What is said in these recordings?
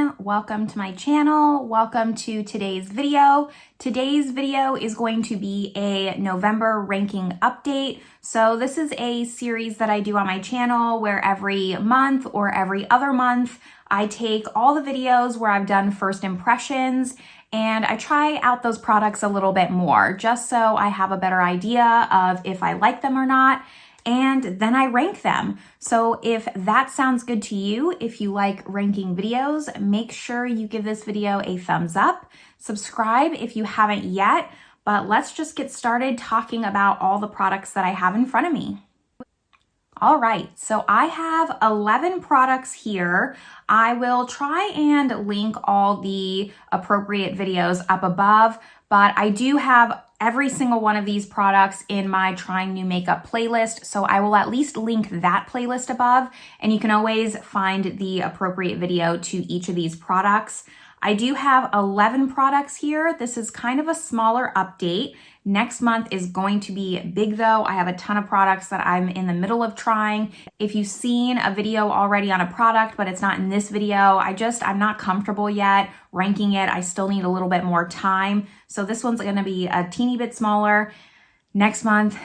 everyone, welcome to my channel. Welcome to today's video. Today's video is going to be a November ranking update. So this is a series that I do on my channel where every month or every other month, I take all the videos where I've done first impressions and I try out those products a little bit more just so I have a better idea of if I like them or not. And then I rank them. So if that sounds good to you, if you like ranking videos, make sure you give this video a thumbs up, subscribe if you haven't yet, but let's just get started talking about all the products that I have in front of me. All right, so I have 11 products here. I will try and link all the appropriate videos up above, but I do have every single one of these products in my Trying New Makeup playlist, so I will at least link that playlist above, and you can always find the appropriate video to each of these products. I do have 11 products here. This is kind of a smaller update. Next month is going to be big though. I have a ton of products that I'm in the middle of trying. If you've seen a video already on a product, but it's not in this video, I'm not comfortable yet ranking it. I still need a little bit more time. So this one's gonna be a teeny bit smaller. Next month's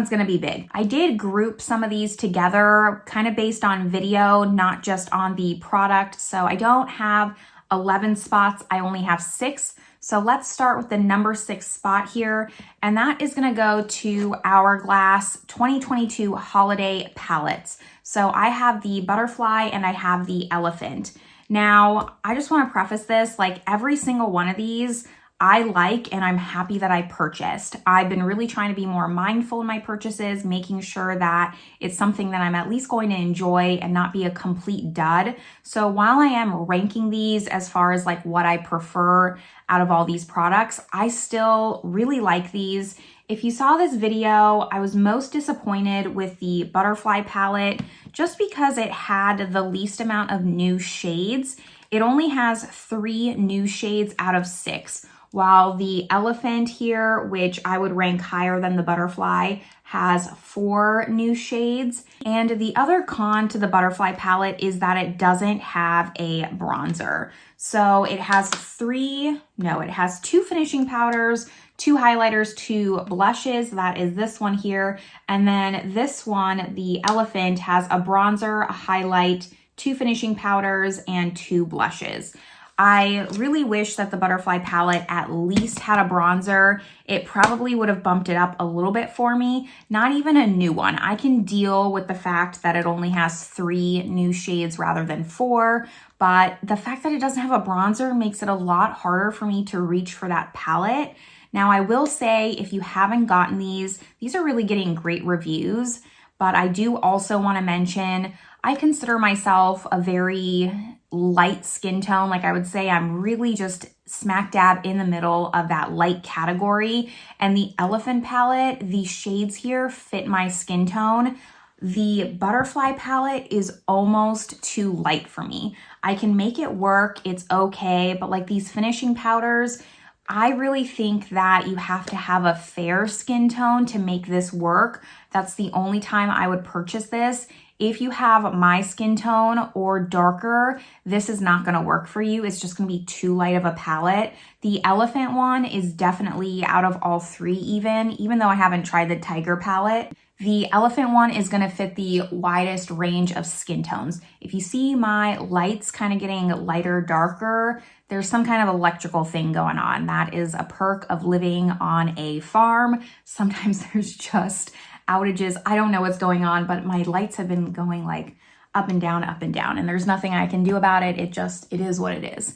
gonna be big. I did group some of these together kind of based on video, not just on the product. So I don't have 11 spots, I only have 6. So let's start with the number 6 spot here, and that is gonna go to Hourglass 2022 Holiday Palettes. So I have the Butterfly and I have the Elephant. Now, I just wanna preface this, like every single one of these, I like and I'm happy that I purchased. I've been really trying to be more mindful in my purchases, making sure that it's something that I'm at least going to enjoy and not be a complete dud. So while I am ranking these as far as like what I prefer out of all these products, I still really like these. If you saw this video, I was most disappointed with the Butterfly palette just because it had the least amount of new shades. It only has 3 new shades out of 6. While the Elephant here, which I would rank higher than the Butterfly, has 4 new shades. And the other con to the Butterfly palette is that it doesn't have a bronzer. So it has 2 finishing powders, 2 highlighters, 2 blushes. That is this one here. And then this one, the Elephant, has a bronzer, a highlight, 2 finishing powders, and 2 blushes. I really wish that the Butterfly palette at least had a bronzer. It probably would have bumped it up a little bit for me. Not even a new one. I can deal with the fact that it only has 3 new shades rather than 4, but the fact that it doesn't have a bronzer makes it a lot harder for me to reach for that palette. Now, I will say if you haven't gotten these are really getting great reviews, but I do also want to mention I consider myself a very light skin tone. Like I would say I'm really just smack dab in the middle of that light category. And the Elephant palette, the shades here fit my skin tone. The Butterfly palette is almost too light for me. I can make it work, it's okay, but like these finishing powders, I really think that you have to have a fair skin tone to make this work. That's the only time I would purchase this. If you have my skin tone or darker, this is not gonna work for you. It's just gonna be too light of a palette. The Elephant one is definitely out of all 3 even though I haven't tried the Tiger palette. The Elephant one is gonna fit the widest range of skin tones. If you see my lights kind of getting lighter, darker, there's some kind of electrical thing going on. That is a perk of living on a farm. Sometimes there's just outages. I don't know what's going on, but my lights have been going like up and down, and there's nothing I can do about it. It is what it is.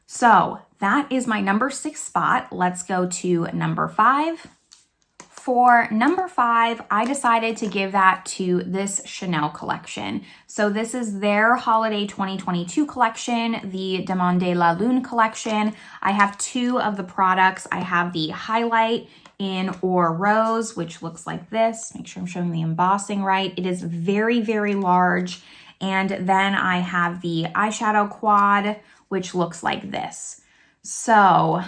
So that is my number 6 spot. Let's go to number 5. For number 5, I decided to give that to this Chanel collection. So this is their Holiday 2022 collection, the Demande la Lune collection. I have 2 of the products. I have the highlight in Or Rose, which looks like this. Make sure I'm showing the embossing right. It is very, very large. And then I have the eyeshadow quad, which looks like this. So,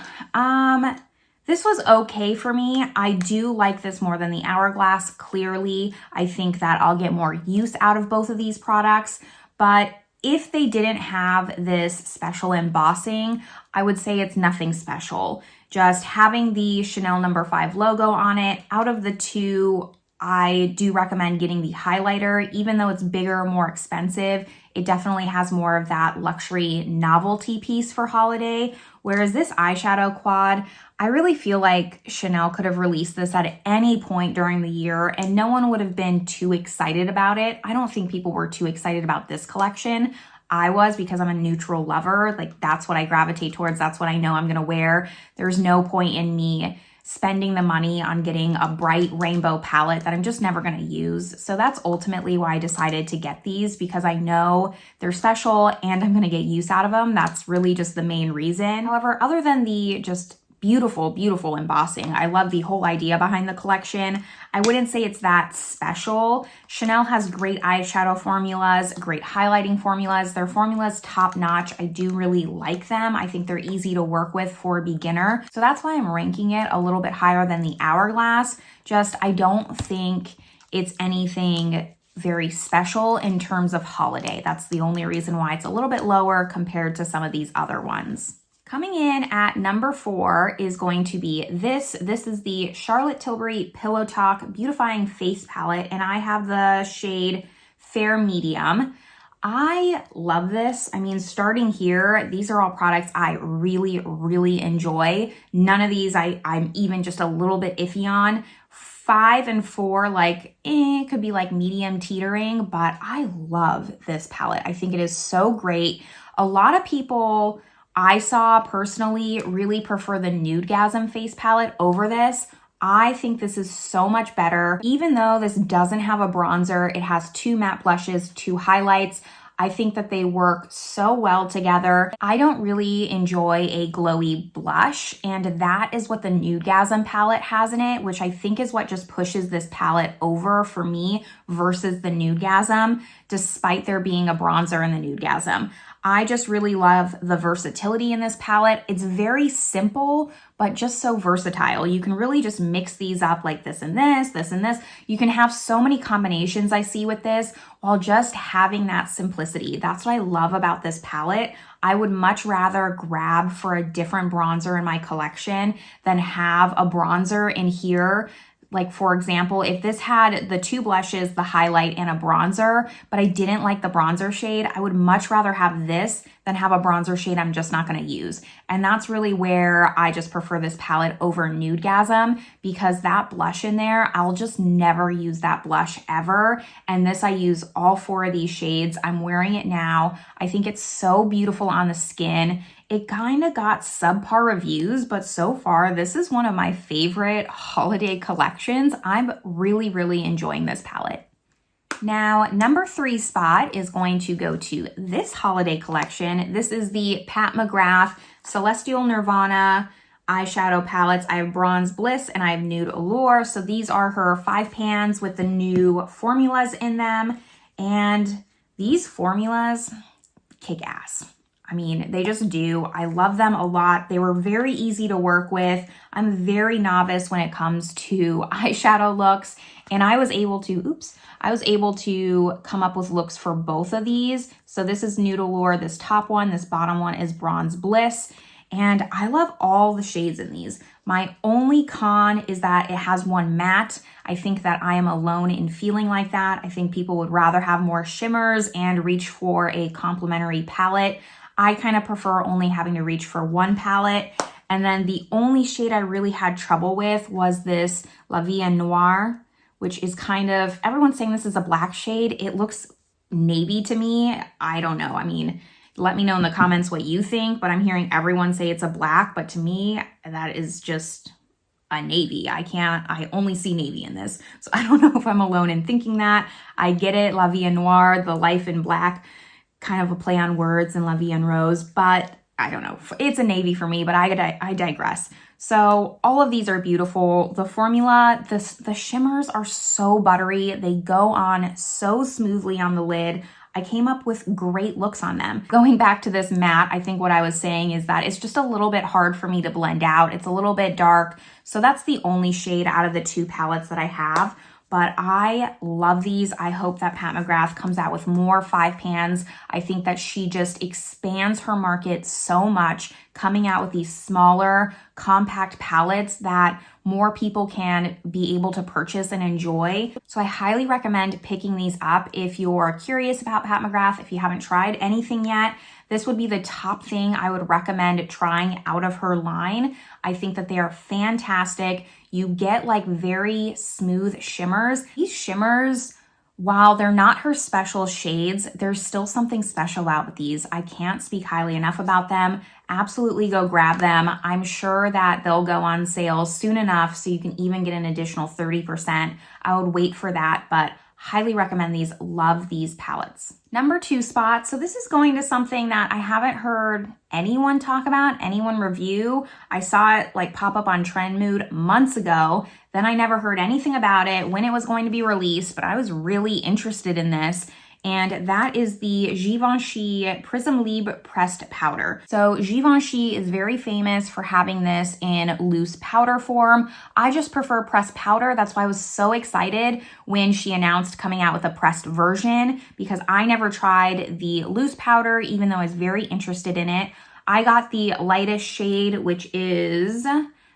this was okay for me. I do like this more than the Hourglass, clearly. I think that I'll get more use out of both of these products, but if they didn't have this special embossing, I would say it's nothing special. Just having the Chanel No. 5 logo on it, out of the two, I do recommend getting the highlighter. Even though it's bigger, more expensive, it definitely has more of that luxury novelty piece for holiday. Whereas this eyeshadow quad, I really feel like Chanel could have released this at any point during the year and no one would have been too excited about it. I don't think people were too excited about this collection. I was, because I'm a neutral lover. Like, that's what I gravitate towards. That's what I know I'm gonna wear. There's no point in me spending the money on getting a bright rainbow palette that I'm just never gonna use. So that's ultimately why I decided to get these, because I know they're special and I'm gonna get use out of them. That's really just the main reason. However, other than the just beautiful, beautiful embossing, I love the whole idea behind the collection. I wouldn't say it's that special. Chanel has great eyeshadow formulas, great highlighting formulas. Their formulas top notch. I do really like them. I think they're easy to work with for a beginner. So that's why I'm ranking it a little bit higher than the Hourglass. Just, I don't think it's anything very special in terms of holiday. That's the only reason why it's a little bit lower compared to some of these other ones. Coming in at number 4 is going to be this. This is the Charlotte Tilbury Pillow Talk Beautifying Face Palette, and I have the shade Fair Medium. I love this. I mean, starting here, these are all products I really, really enjoy. None of these I'm even just a little bit iffy on. 5 and 4, like, could be like medium teetering, but I love this palette. I think it is so great. A lot of people I saw personally really prefer the Nudegasm face palette over this. I think this is so much better. Even though this doesn't have a bronzer, it has 2 matte blushes, 2 highlights. I think that they work so well together. I don't really enjoy a glowy blush, and that is what the Nudegasm palette has in it, which I think is what just pushes this palette over for me versus the Nudegasm, despite there being a bronzer in the Nudegasm. I just really love the versatility in this palette. It's very simple, but just so versatile. You can really just mix these up like this and this, this and this. You can have so many combinations I see with this while just having that simplicity. That's what I love about this palette. I would much rather grab for a different bronzer in my collection than have a bronzer in here. Like, for example, if this had the 2 blushes, the highlight, and a bronzer, but I didn't like the bronzer shade, I would much rather have this than have a bronzer shade I'm just not going to use. And that's really where I just prefer this palette over Nudegasm, because that blush in there, I'll just never use that blush ever. And this, I use all 4 of these shades. I'm wearing it now. I think it's so beautiful on the skin. It kind of got subpar reviews, but so far, this is one of my favorite holiday collections. I'm really, really enjoying this palette. Now, number 3 spot is going to go to this holiday collection. This is the Pat McGrath Celestial Nirvana eyeshadow palettes. I have Bronze Bliss and I have Nude Allure. So these are her 5 pans with the new formulas in them. And these formulas kick ass. I mean, they just do. I love them a lot. They were very easy to work with. I'm very novice when it comes to eyeshadow looks, and I was able to come up with looks for both of these. So this is Nude Allure, this top one, this bottom one is Bronze Bliss, and I love all the shades in these. My only con is that it has 1 matte. I think that I am alone in feeling like that. I think people would rather have more shimmers and reach for a complementary palette. I kind of prefer only having to reach for 1 palette. And then the only shade I really had trouble with was this La Vie Noire, which is kind of, everyone's saying this is a black shade. It looks navy to me. I don't know. I mean, let me know in the comments what you think, but I'm hearing everyone say it's a black, but to me, that is just a navy. I only see navy in this. So I don't know if I'm alone in thinking that. I get it, La Vie Noire, the life in black, kind of a play on words, and La Vie en Rose, but I don't know. It's a navy for me, but I digress. So all of these are beautiful. The formula, the shimmers are so buttery. They go on so smoothly on the lid. I came up with great looks on them. Going back to this matte, I think what I was saying is that it's just a little bit hard for me to blend out. It's a little bit dark. So that's the only shade out of the 2 palettes that I have. but I love these. I hope that Pat McGrath comes out with more 5 pans. I think that she just expands her market so much, coming out with these smaller, compact palettes that more people can be able to purchase and enjoy. So I highly recommend picking these up if you're curious about Pat McGrath, if you haven't tried anything yet. This would be the top thing I would recommend trying out of her line. I think that they are fantastic. You get like very smooth shimmers. These shimmers, while they're not her special shades, there's still something special about these. I can't speak highly enough about them. Absolutely go grab them. I'm sure that they'll go on sale soon enough so you can even get an additional 30%. I would wait for that, but highly recommend these. Love these palettes. Number 2 spot. So this is going to something that I haven't heard anyone talk about, anyone review. I saw it like pop up on Trend Mood months ago. Then I never heard anything about it, when it was going to be released, but I was really interested in this. And that is the Givenchy Prism Libre Pressed Powder. So Givenchy is very famous for having this in loose powder form. I just prefer pressed powder. That's why I was so excited when she announced coming out with a pressed version, because I never tried the loose powder, even though I was very interested in it. I got the lightest shade, which is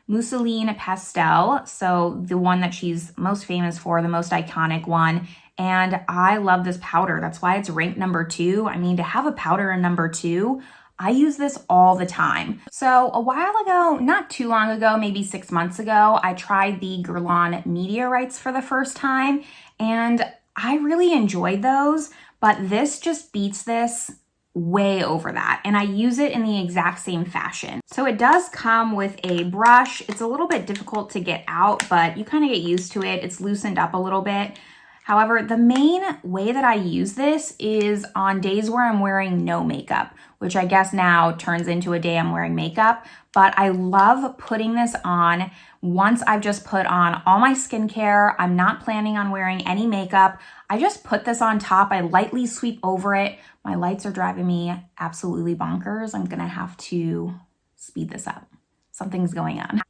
Mousseline Pastel. So the one that she's most famous for, the most iconic one. And I love this powder. That's why it's ranked number 2. I mean, to have a powder in number 2, I use this all the time. So a while ago, not too long ago, maybe 6 months ago, I tried the Guerlain Meteorites for the first time, and I really enjoyed those, but this just beats this way over that. And I use it in the exact same fashion. So it does come with a brush. It's a little bit difficult to get out, but you kind of get used to it. It's loosened up a little bit. However, the main way that I use this is on days where I'm wearing no makeup, which I guess now turns into a day I'm wearing makeup. But I love putting this on once I've just put on all my skincare. I'm not planning on wearing any makeup. I just put this on top. I lightly sweep over it. My lights are driving me absolutely bonkers. I'm gonna have to speed this up. Something's going on.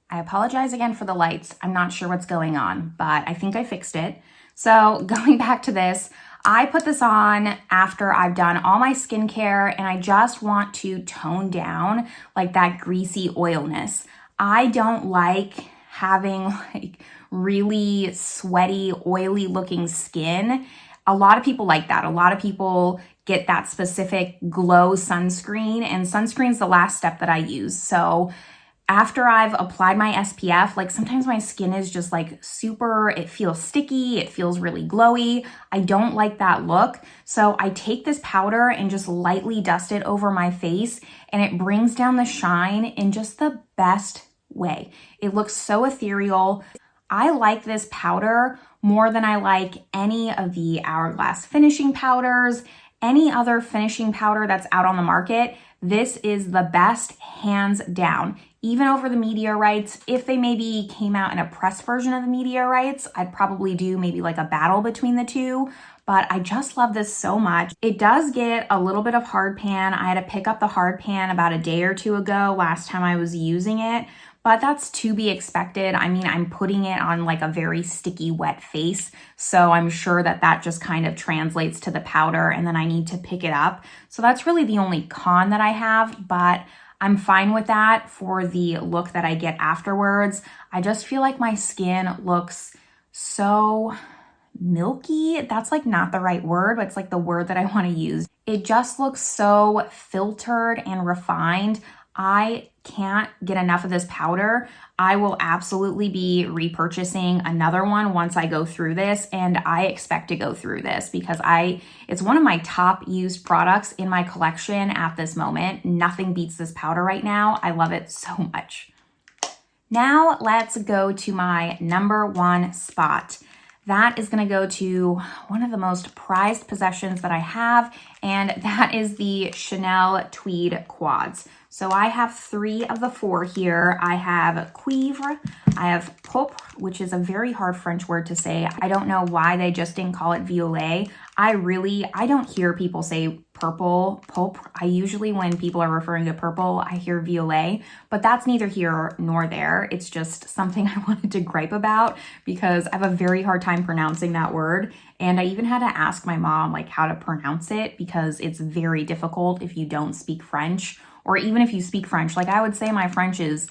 I apologize again for the lights. I'm not sure what's going on, but I think I fixed it. So going back to this, I put this on after I've done all my skincare and I just want to tone down like that greasy oilness. I don't like having like really sweaty, oily looking skin. A lot of people like that. A lot of people get that specific glow sunscreen, and sunscreen's the last step that I use. So after I've applied my SPF, like sometimes my skin is just like super, it feels sticky, it feels really glowy. I don't like that look. So I take this powder and just lightly dust it over my face, and it brings down the shine in just the best way. It looks so ethereal. I like this powder more than I like any of the Hourglass finishing powders, any other finishing powder that's out on the market. This is the best, hands down. Even over the Meteorites, if they maybe came out in a pressed version of the Meteorites, I'd probably do maybe like a battle between the two, but I just love this so much. It does get a little bit of hard pan. I had to pick up the hard pan about a day or two ago, last time I was using it, but that's to be expected. I mean, I'm putting it on like a very sticky, wet face, so I'm sure that that just kind of translates to the powder, and then I need to pick it up. So that's really the only con that I have, but I'm fine with that for the look that I get afterwards. I just feel like my skin looks so milky. That's like not the right word, but it's like the word that I want to use. It just looks so filtered and refined. I can't get enough of this powder. I will absolutely be repurchasing another one once I go through this, and I expect to go through this because it's one of my top used products in my collection at this moment. Nothing beats this powder right now. I love it so much. Now let's go to my number 1 spot. That is gonna go to one of the most prized possessions that I have, and that is the Chanel Tweed Quads. So I have 3 of the 4 here. I have cuivre, I have pourpre, which is a very hard French word to say. I don't know why they just didn't call it violet. I don't hear people say purple, pourpre. I usually, when people are referring to purple, I hear violet, but that's neither here nor there. It's just something I wanted to gripe about because I have a very hard time pronouncing that word. And I even had to ask my mom like how to pronounce it because it's very difficult if you don't speak French, or even if you speak French. Like I would say my French is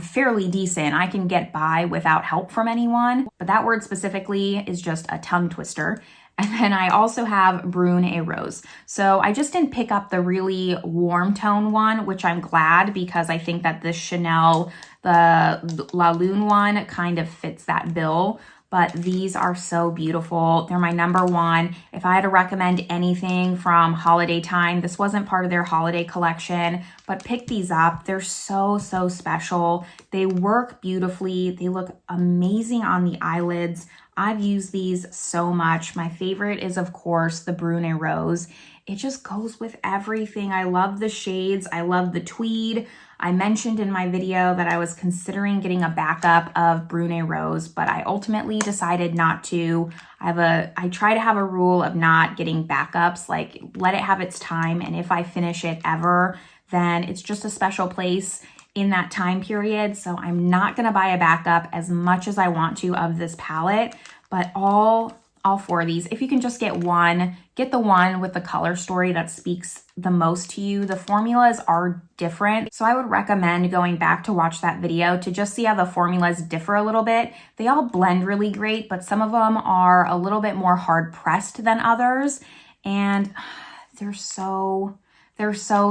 fairly decent. I can get by without help from anyone, but that word specifically is just a tongue twister. And then I also have Brune et Rose. So I just didn't pick up the really warm tone one, which I'm glad because I think that this Chanel, the La Lune one kind of fits that bill. But these are so beautiful. They're my number 1. If I had to recommend anything from holiday time, this wasn't part of their holiday collection, but pick these up. They're so, so special. They work beautifully. They look amazing on the eyelids. I've used these so much. My favorite is, of course, the Brune et Rose. It just goes with everything. I love the shades. I love the tweed. I mentioned in my video that I was considering getting a backup of Brune et Rose, but I ultimately decided not to. I try to have a rule of not getting backups, like let it have its time. And if I finish it ever, then it's just a special place in that time period. So I'm not gonna buy a backup as much as I want to of this palette, but all 4 of these, if you can just get one, get the one with the color story that speaks the most to you. The formulas are different, so I would recommend going back to watch that video to just see how the formulas differ a little bit. They all blend really great, but some of them are a little bit more hard pressed than others, and they're so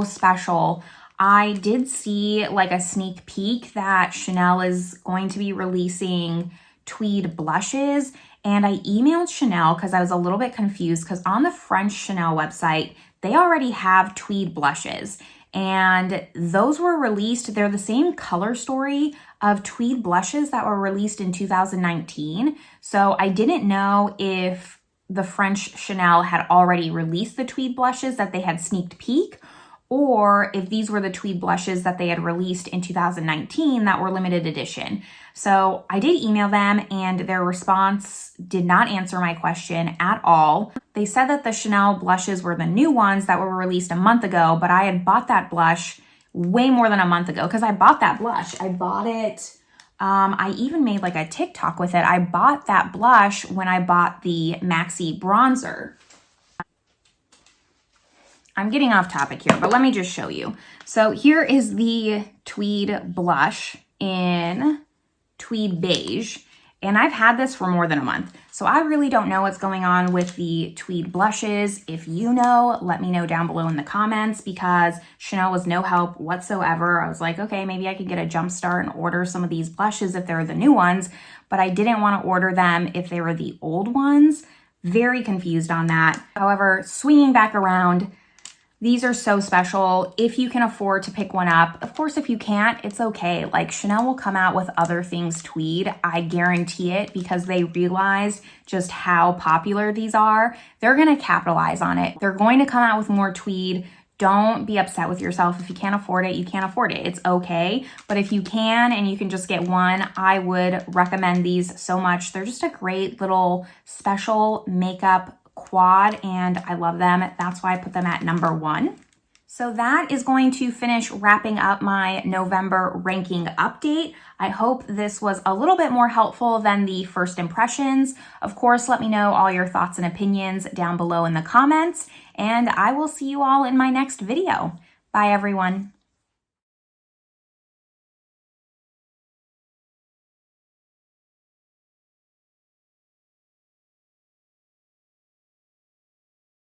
special. I did see like a sneak peek that Chanel is going to be releasing tweed blushes. And I emailed Chanel because I was a little bit confused because on the French Chanel website, they already have tweed blushes. And those were released, they're the same color story of tweed blushes that were released in 2019. So I didn't know if the French Chanel had already released the tweed blushes that they had sneaked peek, or if these were the tweed blushes that they had released in 2019 that were limited edition. So I did email them and their response did not answer my question at all. They said that the Chanel blushes were the new ones that were released a month ago, but I had bought that blush way more than a month ago because I bought that blush. I bought it, I even made like a TikTok with it. I bought that blush when I bought the Maxi bronzer. I'm getting off topic here, but let me just show you. So here is the tweed blush in tweed beige, and I've had this for more than a month. So I really don't know what's going on with the tweed blushes. If you know, let me know down below in the comments because Chanel was no help whatsoever. I was like, okay, maybe I could get a jump start and order some of these blushes if they're the new ones, but I didn't want to order them if they were the old ones. Very confused on that. However, swinging back around, these are so special. If you can afford to pick one up, of course, if you can't, it's okay. Like Chanel will come out with other things tweed. I guarantee it because they realized just how popular these are. They're gonna capitalize on it. They're going to come out with more tweed. Don't be upset with yourself. If you can't afford it, you can't afford it. It's okay. But if you can and you can just get one, I would recommend these so much. They're just a great little special makeup quad and I love them. That's why I put them at number 1. So that is going to finish wrapping up my November ranking update. I hope this was a little bit more helpful than the first impressions. Of course, let me know all your thoughts and opinions down below in the comments, and I will see you all in my next video. Bye, everyone.